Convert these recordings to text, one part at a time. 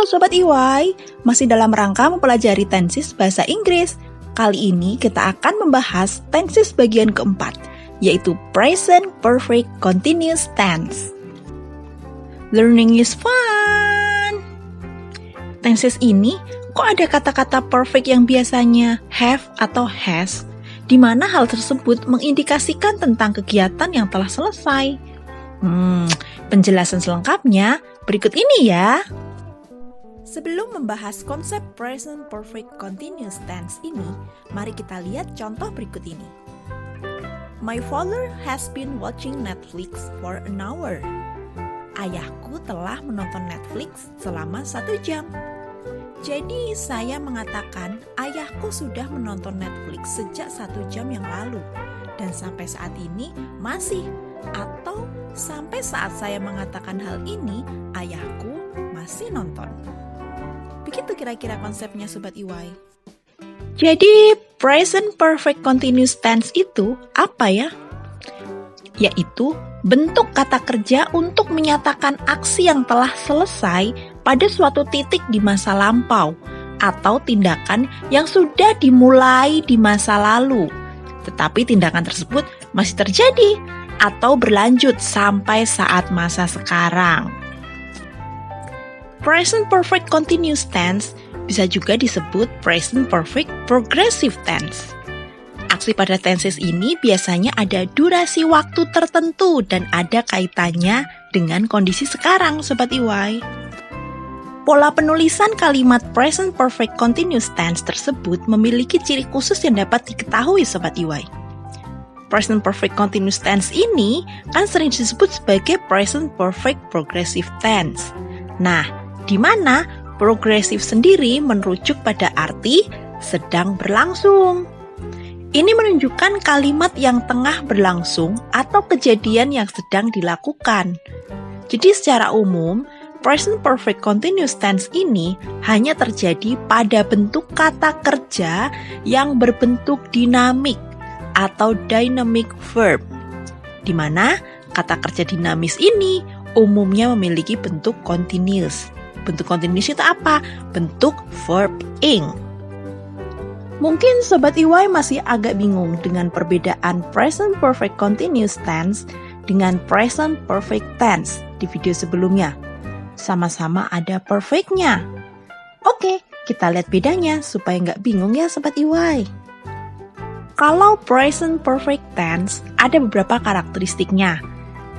Halo Sobat EY, masih dalam rangka mempelajari tenses bahasa Inggris. Kali ini kita akan membahas tenses bagian keempat, yaitu Present Perfect Continuous Tense. Learning is fun! Tenses ini, kok ada kata-kata perfect yang biasanya have atau has, di mana hal tersebut mengindikasikan tentang kegiatan yang telah selesai. Penjelasan selengkapnya berikut ini ya. Sebelum membahas konsep present perfect continuous tense ini, mari kita lihat contoh berikut ini. My father has been watching Netflix for an hour. Ayahku telah menonton Netflix selama 1 jam. Jadi saya mengatakan ayahku sudah menonton Netflix sejak 1 jam yang lalu dan sampai saat ini masih, atau sampai saat saya mengatakan hal ini ayahku masih nonton. Begitu kira-kira konsepnya Sobat EY. Jadi present perfect continuous tense itu apa ya? Yaitu bentuk kata kerja untuk menyatakan aksi yang telah selesai pada suatu titik di masa lampau atau tindakan yang sudah dimulai di masa lalu. Tetapi tindakan tersebut masih terjadi atau berlanjut sampai saat masa sekarang. Present perfect continuous tense bisa juga disebut present perfect progressive tense. Aksi pada tenses ini biasanya ada durasi waktu tertentu dan ada kaitannya dengan kondisi sekarang, Sobat EY. Pola penulisan kalimat present perfect continuous tense tersebut memiliki ciri khusus yang dapat diketahui, Sobat EY. Present perfect continuous tense ini kan sering disebut sebagai present perfect progressive tense. Nah, di mana progresif sendiri merujuk pada arti sedang berlangsung. Ini menunjukkan kalimat yang tengah berlangsung atau kejadian yang sedang dilakukan. Jadi secara umum, present perfect continuous tense ini hanya terjadi pada bentuk kata kerja yang berbentuk dinamik atau dynamic verb, di mana kata kerja dinamis ini umumnya memiliki bentuk continuous. Bentuk continuous itu apa? Bentuk verb ing. Mungkin Sobat EY masih agak bingung dengan perbedaan present perfect continuous tense dengan present perfect tense di video sebelumnya. Sama-sama ada perfect-nya. Oke, kita lihat bedanya supaya nggak bingung ya Sobat EY. Kalau present perfect tense ada beberapa karakteristiknya.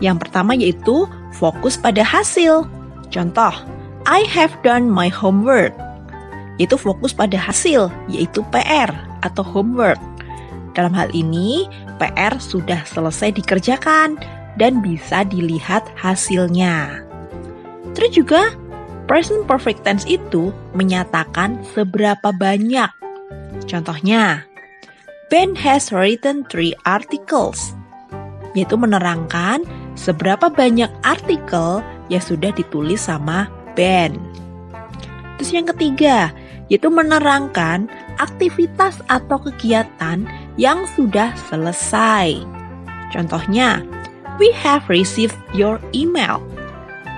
Yang pertama yaitu fokus pada hasil. Contoh, I have done my homework. Itu fokus pada hasil, yaitu PR atau homework. Dalam hal ini, PR sudah selesai dikerjakan dan bisa dilihat hasilnya. Terus juga, present perfect tense itu menyatakan seberapa banyak. Contohnya, Ben has written 3 articles. Yaitu menerangkan seberapa banyak artikel yang sudah ditulis sama Ben. Terus yang ketiga, yaitu menerangkan aktivitas atau kegiatan yang sudah selesai. Contohnya, we have received your email.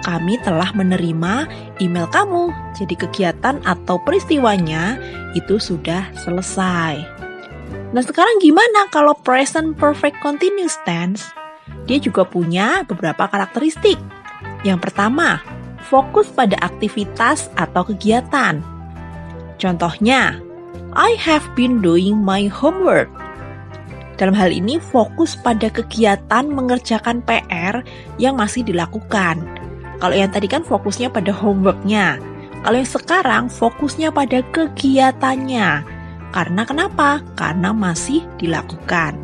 Kami telah menerima email kamu. Jadi kegiatan atau peristiwanya itu sudah selesai. Nah sekarang gimana kalau present perfect continuous tense? Dia juga punya beberapa karakteristik. Yang pertama, fokus pada aktivitas atau kegiatan. Contohnya, I have been doing my homework. Dalam hal ini fokus pada kegiatan mengerjakan PR yang masih dilakukan. Kalau yang tadi kan fokusnya pada homework-nya. Kalau yang sekarang fokusnya pada kegiatannya. Karena kenapa? Karena masih dilakukan.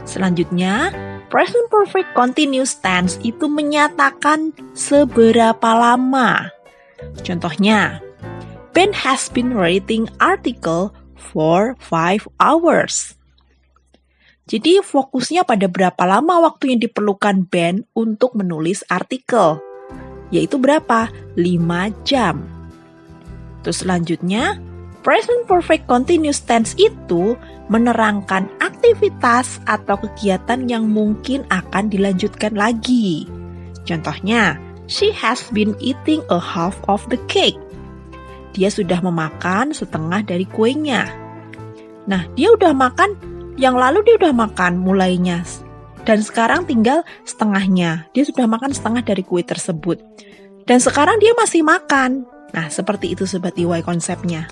Selanjutnya, present perfect continuous tense itu menyatakan seberapa lama. Contohnya, Ben has been writing article for 5 hours. Jadi fokusnya pada berapa lama waktu yang diperlukan Ben untuk menulis artikel. Yaitu berapa? 5 jam. Terus selanjutnya, present perfect continuous tense itu menerangkan aktivitas atau kegiatan yang mungkin akan dilanjutkan lagi. Contohnya, she has been eating a half of the cake. dia sudah memakan setengah dari kuenya. Nah, dia udah makan, yang lalu dia udah makan mulainya. Dan sekarang tinggal setengahnya. Dia sudah makan setengah dari kue tersebut. Dan sekarang dia masih makan. Nah, seperti itu Sobat EY konsepnya.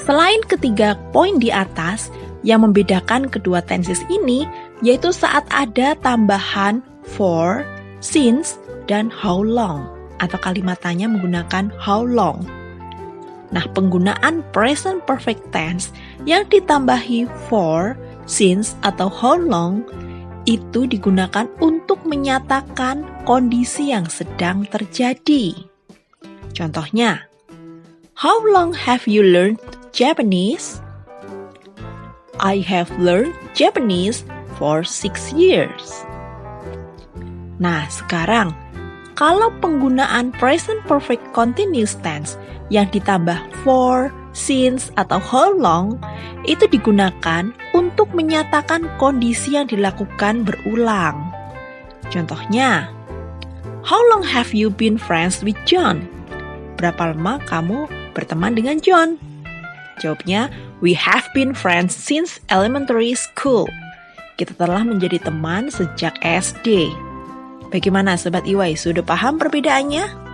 Selain ketiga poin di atas, yang membedakan kedua tenses ini, yaitu saat ada tambahan for, since, dan how long. Atau kalimat tanya menggunakan how long. Nah, penggunaan present perfect tense yang ditambahi for, since, atau how long itu digunakan untuk menyatakan kondisi yang sedang terjadi. Contohnya, how long have you learned Japanese? I have learned Japanese for 6 years. Nah, sekarang kalau penggunaan present perfect continuous tense yang ditambah for, since, atau how long itu digunakan untuk menyatakan kondisi yang dilakukan berulang. Contohnya, how long have you been friends with John? Berapa lama kamu berteman dengan John? Jawabnya, we have been friends since elementary school. Kita telah menjadi teman sejak SD. Bagaimana Sobat EY, sudah paham perbedaannya?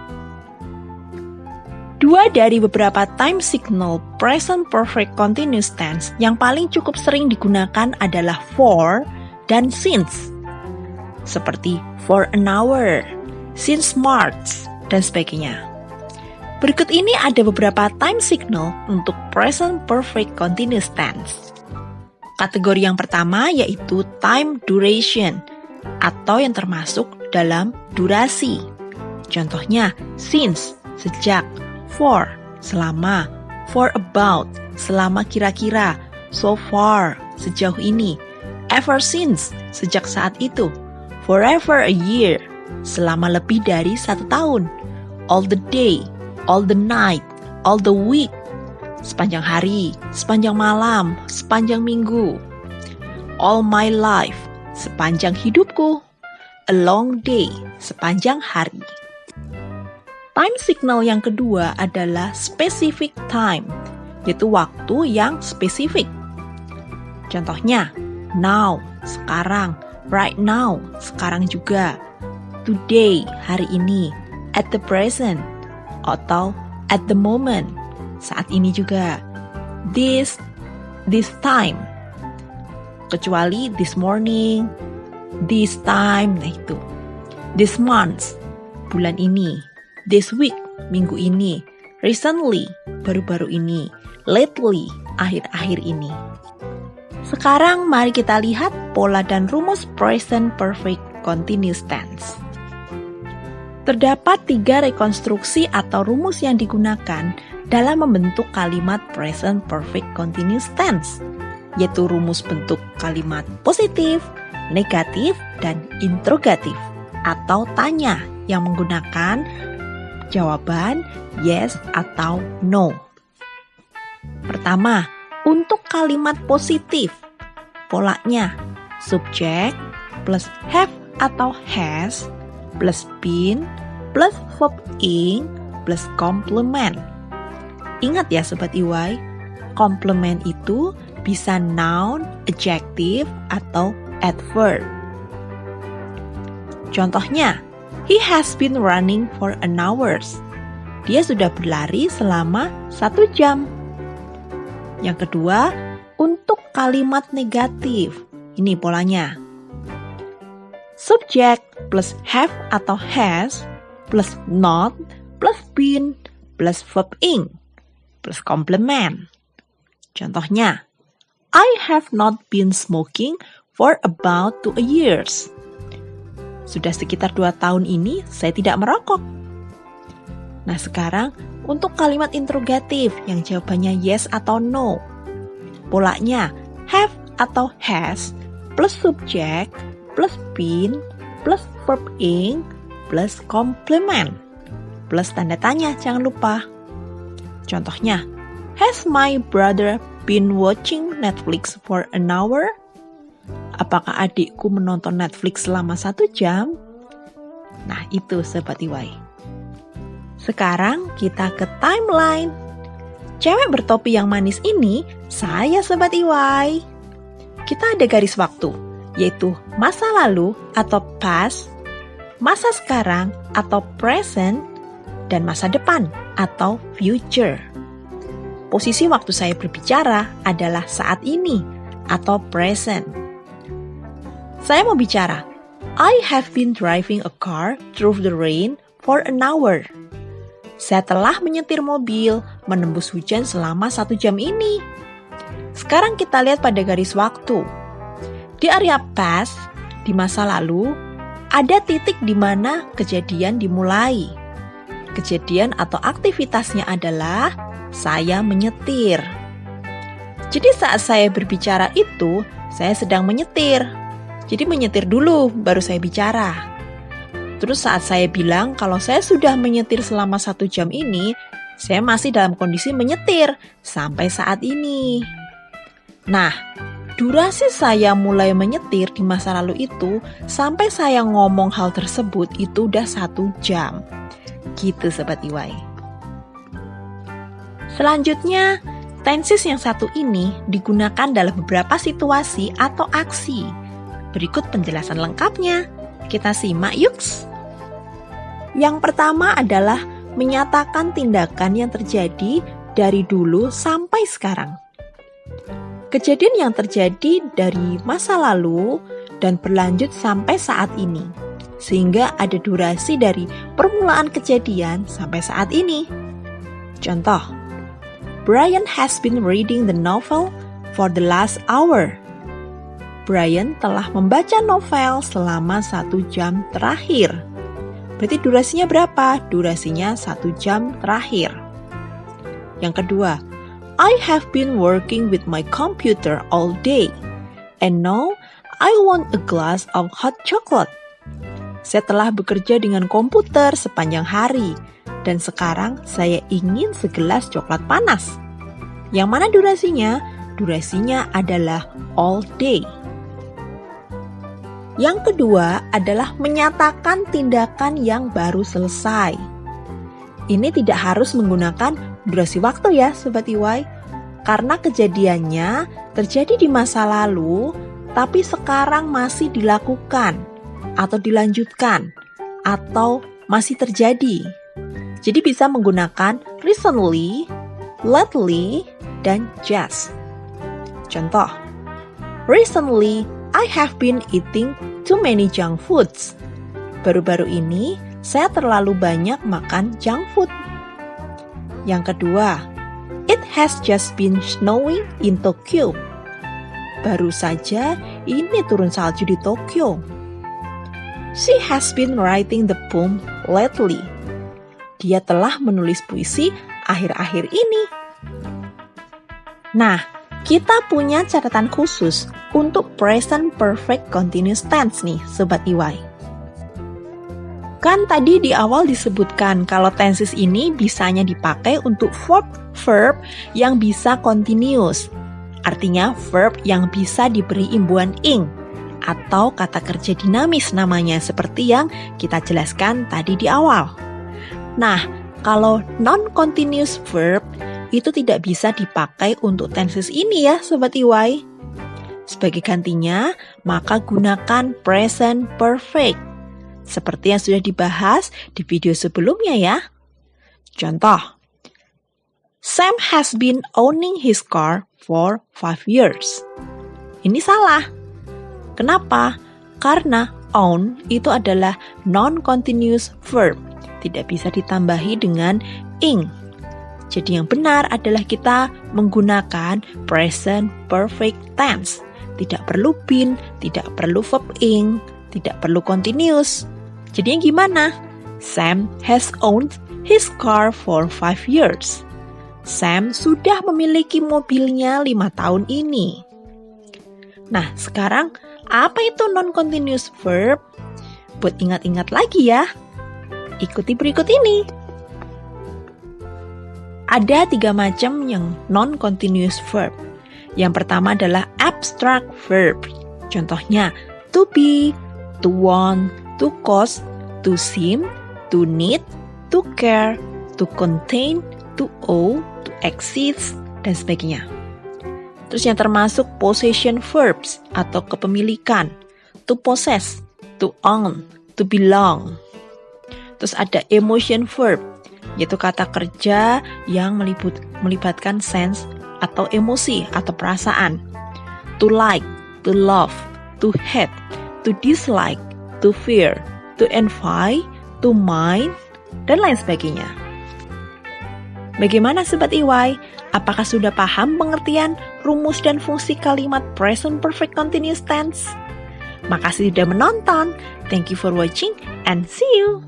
Dua dari beberapa time signal present perfect continuous tense yang paling cukup sering digunakan adalah for dan since. Seperti for an hour, since March, dan sebagainya. Berikut ini ada beberapa time signal untuk present perfect continuous tense. Kategori yang pertama yaitu time duration atau yang termasuk dalam durasi. Contohnya since, sejak, for, selama, for about, selama kira-kira, so far, sejauh ini, ever since, sejak saat itu, forever a year, selama lebih dari 1 tahun, all the day, all the night, all the week, sepanjang hari, sepanjang malam, sepanjang minggu, all my life, sepanjang hidupku, a long day, sepanjang hari. Time signal yang kedua adalah specific time, yaitu waktu yang spesifik. Contohnya, now, sekarang, right now, sekarang juga, today, hari ini, at the present, atau at the moment, saat ini juga, this time, kecuali this morning, this time, nah itu, this month, bulan ini, this week, minggu ini, recently, baru-baru ini, lately, akhir-akhir ini. Sekarang mari kita lihat pola dan rumus present perfect continuous tense. Terdapat 3 rekonstruksi atau rumus yang digunakan dalam membentuk kalimat present perfect continuous tense, yaitu rumus bentuk kalimat positif, negatif, dan interrogatif atau tanya yang menggunakan jawaban yes atau no. Pertama, untuk kalimat positif, polanya subjek plus have atau has plus been plus verb ing plus complement. Ingat ya Sobat EY, complement itu bisa noun, adjective, atau adverb. Contohnya, he has been running for an hour. Dia sudah berlari selama 1 jam. Yang kedua, untuk kalimat negatif. Ini polanya. Subjek plus have atau has plus not plus been plus verb ing plus complement. Contohnya, I have not been smoking for about 2 years. Sudah sekitar 2 tahun ini saya tidak merokok. Nah sekarang untuk kalimat interrogatif yang jawabannya yes atau no. Polanya have atau has plus subjek plus been plus verb ing plus complement plus tanda tanya, jangan lupa. Contohnya, has my brother been watching Netflix for an hour? Apakah adikku menonton Netflix selama 1 jam? Nah itu Sobat EY. Sekarang kita ke timeline. Cewek bertopi yang manis ini saya, Sobat EY. Kita ada garis waktu, yaitu masa lalu atau past, masa sekarang atau present, dan masa depan atau future. Posisi waktu saya berbicara adalah saat ini atau present. Saya mau bicara, I have been driving a car through the rain for an hour. Saya telah menyetir mobil menembus hujan selama 1 jam ini. Sekarang kita lihat pada garis waktu. Di area past, di masa lalu, ada titik di mana kejadian dimulai. Kejadian atau aktivitasnya adalah saya menyetir. Jadi saat saya berbicara itu, saya sedang menyetir. Jadi menyetir dulu, baru saya bicara. Terus saat saya bilang kalau saya sudah menyetir selama 1 jam ini, saya masih dalam kondisi menyetir sampai saat ini. Nah, durasi saya mulai menyetir di masa lalu itu sampai saya ngomong hal tersebut itu udah 1 jam. Gitu Sobat EY. Selanjutnya, tenses yang satu ini digunakan dalam beberapa situasi atau aksi. Berikut penjelasan lengkapnya. Kita simak yuk. Yang pertama adalah menyatakan tindakan yang terjadi dari dulu sampai sekarang. Kejadian yang terjadi dari masa lalu dan berlanjut sampai saat ini, sehingga ada durasi dari permulaan kejadian sampai saat ini. Contoh, Brian has been reading the novel for the last hour. Brian telah membaca novel selama 1 jam terakhir. Berarti durasinya berapa? Durasinya 1 jam terakhir. Yang kedua, I have been working with my computer all day. And now, I want a glass of hot chocolate. Saya telah bekerja dengan komputer sepanjang hari. Dan sekarang saya ingin segelas coklat panas. Yang mana durasinya? Durasinya adalah all day. Yang kedua adalah menyatakan tindakan yang baru selesai. Ini tidak harus menggunakan durasi waktu ya Sobat EY, karena kejadiannya terjadi di masa lalu, tapi sekarang masih dilakukan, atau dilanjutkan, atau masih terjadi. Jadi bisa menggunakan recently, lately, dan just. Contoh, recently, I have been eating too many junk foods. Baru-baru ini, saya terlalu banyak makan junk food. Yang kedua, it has just been snowing in Tokyo. Baru saja ini turun salju di Tokyo. She has been writing the poem lately. Dia telah menulis puisi akhir-akhir ini. Nah, kita punya catatan khusus untuk present perfect continuous tense nih, Sobat EY. Kan tadi di awal disebutkan kalau tenses ini bisanya dipakai untuk verb yang bisa continuous. Artinya verb yang bisa diberi imbuhan ing atau kata kerja dinamis namanya seperti yang kita jelaskan tadi di awal. Nah, kalau non-continuous verb itu tidak bisa dipakai untuk tenses ini ya Sobat EY. Sebagai gantinya, maka gunakan present perfect. Seperti yang sudah dibahas di video sebelumnya ya. Contoh, Sam has been owning his car for 5 years. Ini salah. Kenapa? Karena own itu adalah non-continuous verb. Tidak bisa ditambahi dengan ing. Jadi yang benar adalah kita menggunakan present perfect tense. Tidak perlu been, tidak perlu verb ing, tidak perlu continuous. Jadi yang gimana? Sam has owned his car for 5 years. Sam sudah memiliki mobilnya 5 tahun ini. Nah, sekarang apa itu non-continuous verb? Buat ingat-ingat lagi ya. Ikuti berikut ini. Ada 3 macam yang non-continuous verb. Yang pertama adalah abstract verb. Contohnya, to be, to want, to cost, to seem, to need, to care, to contain, to owe, to exist, dan sebagainya. Terus yang termasuk possession verbs atau kepemilikan, to possess, to own, to belong. Terus ada emotion verb, yaitu kata kerja yang melibatkan sense atau emosi atau perasaan. To like, to love, to hate, to dislike, to fear, to envy, to mind, dan lain sebagainya. Bagaimana Sobat EY? Apakah sudah paham pengertian rumus dan fungsi kalimat present perfect continuous tense? Makasih sudah menonton. Thank you for watching and see you!